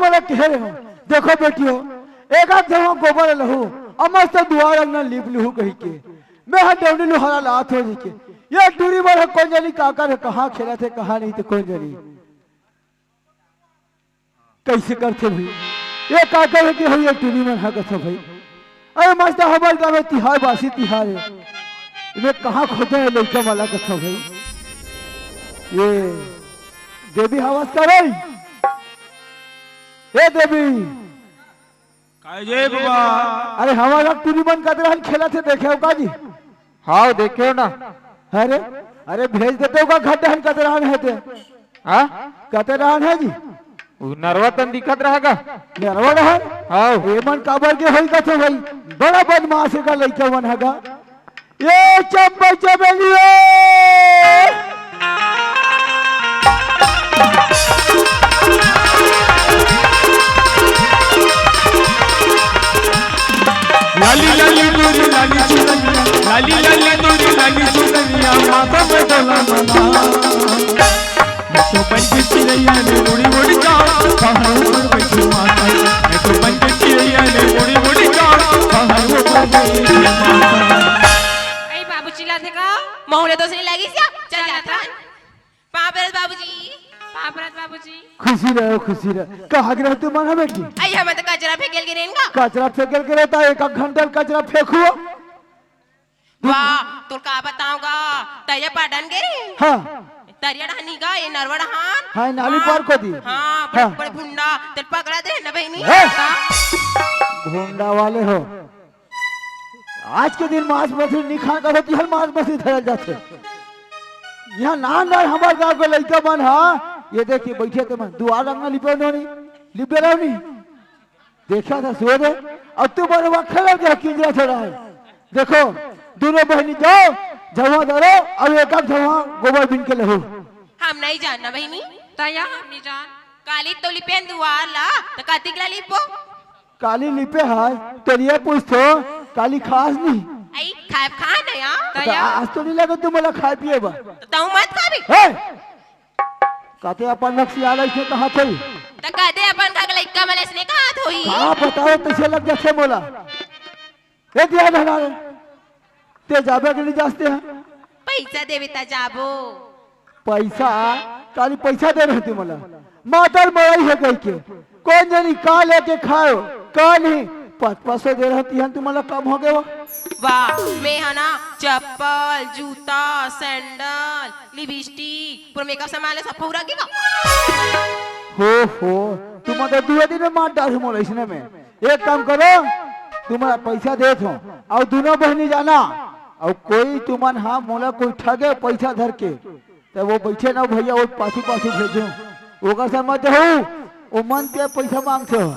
मोला कह रहे हो देखो बेटियो एक आध जगह गोबर लहू अमस्त दुआर अंगना लीप लहू कही के मैं हाथ डंडी लुहारा लात हो जी के ये टूरी बार कौन जानी काकर कहाँ खेला थे कहाँ नहीं थे कौन जानी कैसे करते भाई ये काकर के हो ये टूरी में हाँ कथा भाई अरे मस्त हमारे गाँव में तिहार बासी तिहार है इन्हें कहाँ खोजे है लड़का वाला कथा भाई ये देवी हवस कर रही ए देवी जय बाबा। अरे हमारा टूरी बन कर खेला थे देखे हो का जी हाँ देखे ना। अरे अरे भेज देते हो का घर दहन कतरान है ते हाँ कतरान है जी नरवा तन दिखत रहेगा नरवा रहन हाँ ये मन काबर के होई कथे भाई बड़ा बदमाश का लइका मन हैगा ये चंपा चमेलिए लाली लाली तोरी लाली चुनरिया लाली लाली तोरी लाली चुनरिया माथा में डोला मना मैं तो बन के चिड़ैया ने उड़ी उड़ी जाओ पहाड़ पर बैठी माता मैं तो बन के चिड़ैया ने उड़ी उड़ी जाओ पहाड़ पर बैठी माता। अरे बाबू चिल्लाते का मोहले तो सही लगी क्या चल जाता पापरत बाबूजी पापरत बाबूजी खुशी रहो कहाँ गिरे तू मन बेटी आई हम तो कचरा फेंकेल के रेन का कचरा फेंकल के रहता है एक घंटा कचरा फेंकू वाह तो का बताऊंगा तय पटन के हाँ तरिया ढानी का ये नरवड़ हान हाँ नाली पार को दी हाँ बड़े बड़े भुंडा तेरे पकड़ा दे ना बहनी भुंडा वाले हो आज के दिन मांस मछली नहीं खा कर होती हर मांस मछली धरल जाते यहाँ नान हमारे गाँव के लड़का बन हाँ ये देखिए बैठे थे मैं दुआर रंगना लिपे नहीं लिपे रहो नहीं देखा था सो दे अब तू बड़े वक्त खेला जा किंजरा छोड़ा है देखो दोनों बहनी जाओ जवा धरो अब एक जवा गोबर बिन के लहो हम नहीं जानना बहनी तया हम नहीं जान काली तो लिपेन दुआर ला तो कातिक ला लिपो काली लिपे है तो ये पूछतो काली खास नहीं आई खाए खा ना यार तया आज तो नहीं लगा तुम मला खाए पिए बा तो मत खा भी कहते अपन नक्शी आ रही थे कहाँ थे तो कहते अपन का लइका मलेस ने कहा थोई हाँ बताओ तुझे लग जाते बोला ये दिया धना ते जाबे के लिए जाते हैं पैसा देवे ता जाबो पैसा काली पैसा दे रहे थे मला मातर मराई है कह के कौन जानी का लेके खाओ का नहीं 500 दे रही है तुम्हारा कम हो गया वाह मैं है ना चप्पल जूता सैंडल लिपस्टिक पूरा मेकअप सामान सब पूरा के हो तुम तो 2 दिन में मार डाल मोला इसने में एक काम करो तुम्हारा पैसा दे थो और दोनों बहनी जाना और कोई तुमन हाँ मोला कोई ठगे पैसा धर के तो वो बैठे ना भैया वो पाछू पाछू भेजो ओकर समझ हो वो मन के पैसा मांगते हो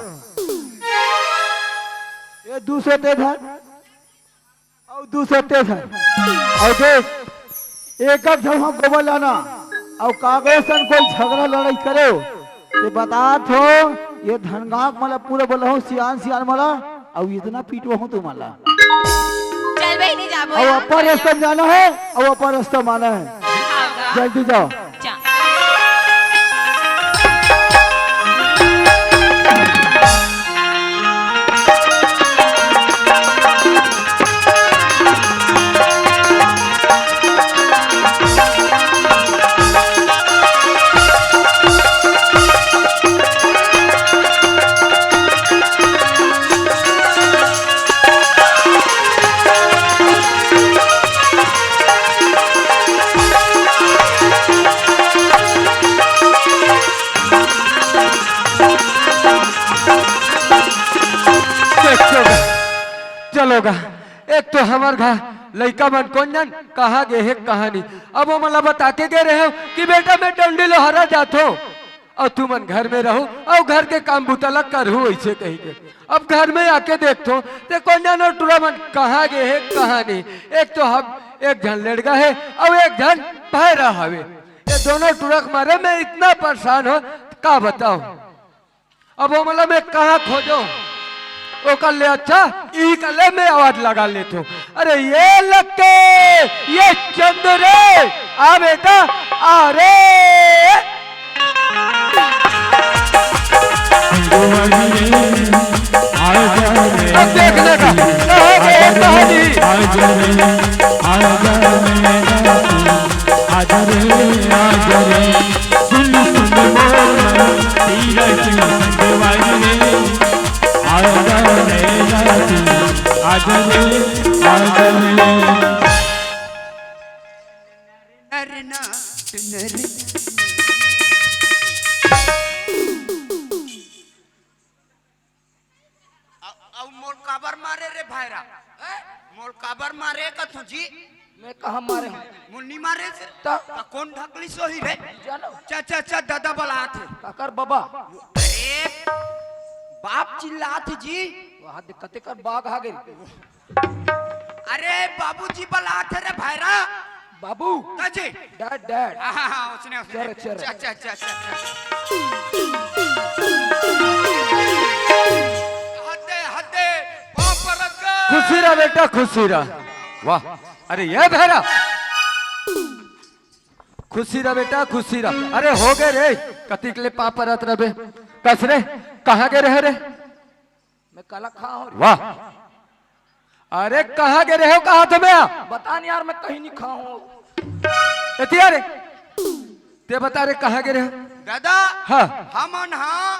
ये 200 दे धर और 200 दे धर और देख एक जगह गोबर लाना और कागज सन कोई झगड़ा लड़ाई करे ये बता थो ये धनगाक मला पूरा बोला हो सियान मला और इतना पीटवा हूँ तुम्हारा चल भाई नहीं जाबो और अपर रास्ता जाना है और अपर रास्ता माना है जल्दी जाओ चलोगा एक तो हमार घर लड़का मन कौन जान कहाँ गए है कहानी अब वो मला बता के गए रहे हो कि बेटा मैं डंडी लोहारा जात हो और तू मन घर में रहो और घर के काम बुतला करू ऐसे कही के अब घर में आके देखो तो कौन जानो टूरा मन कहाँ गए है कहानी एक तो हम एक जन लड़का है और एक जन बहरा हवे ये दोनों टूरक मारे मैं इतना परेशान हो का बताओ अब वो मला मैं कहाँ खोजो वो कर ले अच्छा ई कर ले मैं आवाज लगा लेता हूँ अरे ये लक्के ये चंद्रे आ बेटा आ रे संगवारी रे आजा रे अब देखने का कहाँ गए कहाँ जी आजा रे आजा रे सुन सुन मोरा तेरा संगवारी रे आजा रे मोल काबर मारे रे भाईरा मोल काबर मारे कथु जी मैं कहा मारे मुन्नी मारे से ता कौन ढकली सोही रे जानो चाचा चा दादा बलात काकर बाबा अरे बाप चिल्लात जी वहां दिक्कते कर बाग आ गई अरे बाबूजी बलात रे भाईरा बाबू काजी डैड डैड हां उसने चल चल चाचा हदे हदे बाप रंगा खुशी रहा बेटा खुशी रहा वाह अरे ये भैरा खुशी रहा बेटा खुशी रहा अरे हो गए रे कतिक ले पापा रत रबे कस रे कहाँ गए रहे रे मैं काला खा हूं वाह अरे कहाँ गए रहे हो कहाँ तुम्हें बता नहीं यार मैं कहीं नहीं खा हूं एतिया रे ते बता रे कहाँ गए रहे हो दादा हाँ हमन हां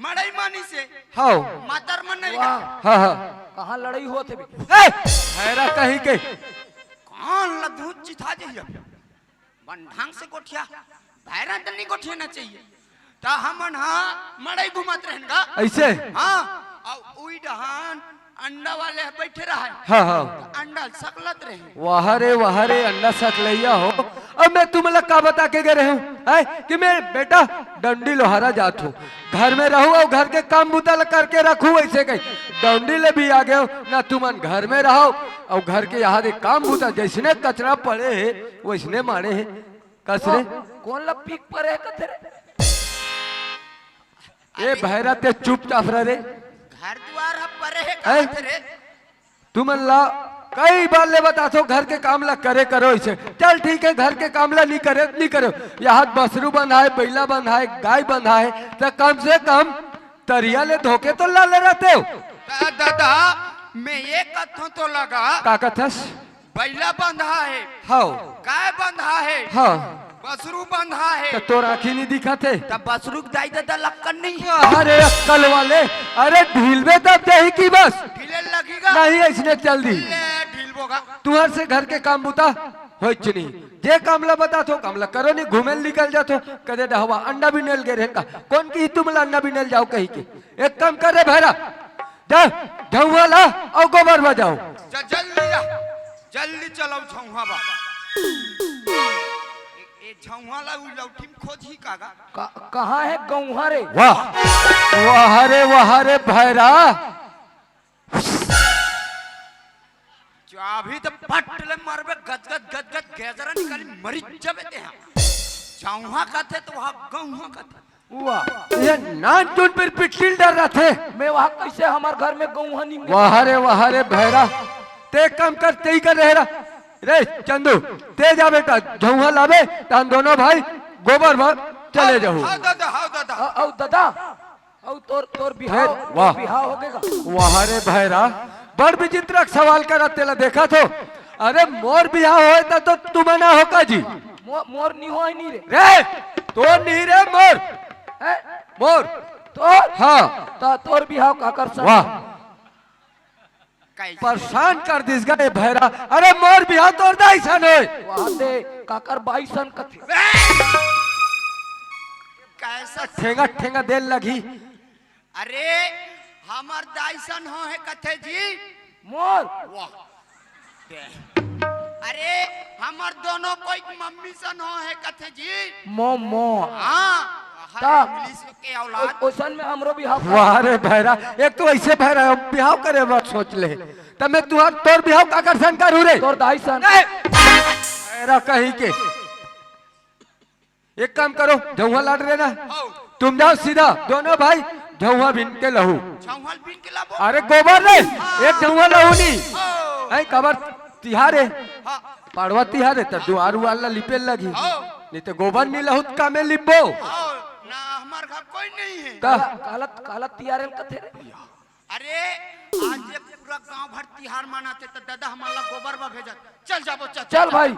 मड़ई मानी से हाँ मातर मन नहीं वाह हाँ हाँ कहां लड़ाई हुआ थे भी भैरा कहीं के कौन लधु चिथा जइया बंढांग से गोठिया भाईरा तनी गोठिया ना चाहिए ता हमन हां मड़ई घुमत रहनगा ऐसे हां और उई डहान अंडा वाले बैठे रहा है हाँ हाँ अंडा सकलत रहे वहाँ रे अंडा सक लिया हो अब मैं तुम लोग का बता के गए हूँ कि मैं बेटा डंडी लोहारा जात हूँ घर में रहूँ और घर के काम बुतल करके रखूँ ऐसे कहीं डंडी ले भी आ गए हो ना तुमन घर में रहो और घर के यहाँ दे काम बुता जैसने कचरा पड़े है वैसने मारे है कसरे कौन ला पीक पर है कथे ये भैरा ते चुपचाप रहे घर द्वार हम परे है कहाँ रे तुम अल्लाह कई बार ले बता तो घर के काम ला करे करो इसे चल ठीक है घर के काम ला नहीं करो यहाँ बसरू बंधा है बैला बंधा है गाय बंधा है तो कम से कम तरिया ले धोके तो ला ले रहते हो दादा मैं ये कथों तो लगा का कथस बैला बंधा है हाँ गाय बंधा है हाँ बसरू बंधा है तो तोर आँखी नहीं दिखा थे तब बसरू दाई दादा लक्कन नहीं अरे अक्कल वाले अरे ढील में तब जाही की बस ढीले लगेगा नहीं ऐसने चल दी ढील बोगा तुहर से घर के काम बुता हो नहीं जे कामला बता तो कामला करो नहीं घूमे निकल जातो कदे डहवा अंडा भी नेल गए रहेगा कौन की तुम अंडा भी नेल जाओ कहीं के एक काम कर रे भैरा जा झुआ ला और गोबर बजाओ जल्दी चलो झुआ बा झुआ ला लौटी में खोजी कागा कहाँ है गौहा रे वाह रे भैरा अभी तो पटले मरबे गदगद गेजरा निकाली मरी जबे ते झुआ कहते तो वहां गौहा कहते वाह ये नान चुन पर पिटिल डर रहा थे मैं वहां कैसे हमारे घर में गौहा नहीं वाह रे भैरा ते काम कर ते ही कर रहे रे चंदू ते जा बेटा झुआ लावे तो हम दोनों भाई गोबर भर चले जाओ दादा दादा तोर बिहाव हो गएगा वाह रे भैरा बड़ विचित्र सवाल कर तेला देखा तो अरे मोर बिहाव होता तो तुम ना हो का जी मोर नहीं हो नहीं रे तो नहीं रे मोर तोर हाँ तोर बिहाव का कर वाह परेशान कर दिस गए भैरा अरे मोर बिहाव तोर दाइसन है वहां दे काकर बाईसन कथे कैसा ठेंगा देल लगी अरे हमार दाइसन हो है कथे जी मोर वाह अरे हमार दोनों कोई मम्मी सन हो है कथे जी मोमो हाँ इंग्लिश के औलाद ओसन में हमरो बिहाव वाह रे भैरा एक तो ऐसे भैरा बिहाव करे बात सोच ले तब मैं तुहार तोर बिहाव का आकर्षण करूँ रे तोर दाइसन भैरा कहीं के एक काम करो झुआ लाट रहे ना तुम जाओ सीधा दोनों भाई झुआ बिन के लहू झुआ बिन के लाबो अरे गोबर रे एक झुआ लहू नहीं कबर तिहार है पाड़वा तिहार है तो दुआर वाला लिपे लगी नहीं तो गोबर नहीं लहू का में लिपो ना हमार घर कोई नहीं है। काला तियारे कथे रे। अरे आज ये पूरा गांव भर तिहार मनाते तो दादा हमारा गोबर बा भेजा। चल जाबो चल भाई।